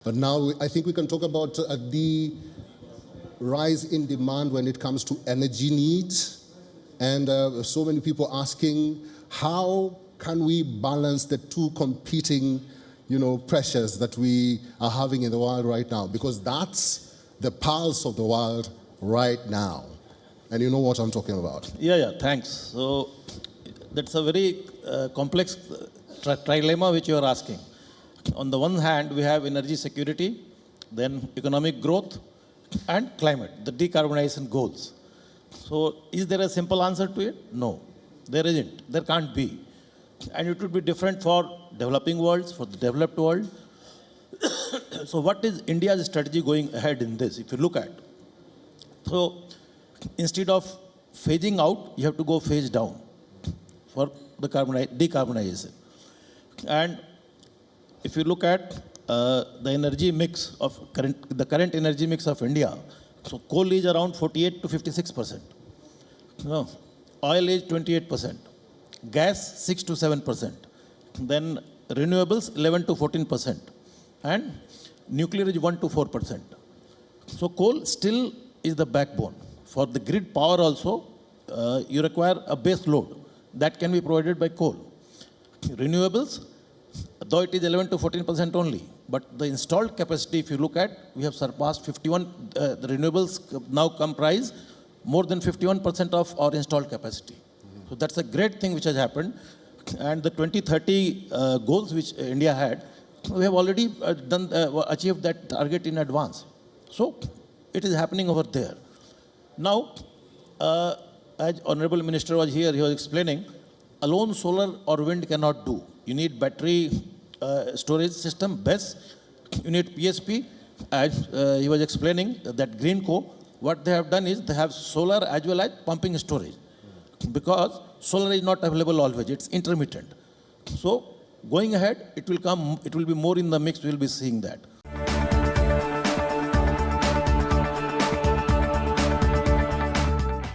But now I think we can talk about the rise in demand when it comes to energy needs, and so many people asking how can we balance the two competing pressures that we are having in the world right now, because that's the pulse of the world right now, and you know what I'm talking about. Yeah, thanks. So that's a very complex trilemma which you are asking. On the one hand, we have energy security, then economic growth, and climate, the decarbonization goals. So is there a simple answer to it? No, there isn't. There can't be. And it would be different for developing worlds, for the developed world. So what is India's strategy going ahead in this, if you look at? So instead of phasing out, you have to go phase down for the decarbonization. And if you look at the energy mix of the current energy mix of India, so coal is around 48 to 56%. No, oil is 28%, gas 6 to 7%, then renewables 11 to 14%, and nuclear is 1 to 4%. So coal still is the backbone. For the grid power also, you require a base load that can be provided by coal. Renewables, though it is 11 to 14% only, but the installed capacity, if you look at, we have surpassed 51, the renewables now comprise more than 51% of our installed capacity. So that's a great thing which has happened. And the 2030 goals which India had, we have already achieved that target in advance. So it is happening over there. Now, as Honorable Minister was here, he was explaining, alone solar or wind cannot do. You need battery storage system, BESS. You need PSP. As he was explaining, that Greenco, what they have done is they have solar as well as pumping storage. Because solar is not available always, it's intermittent. So going ahead, it will be more in the mix, we will be seeing that.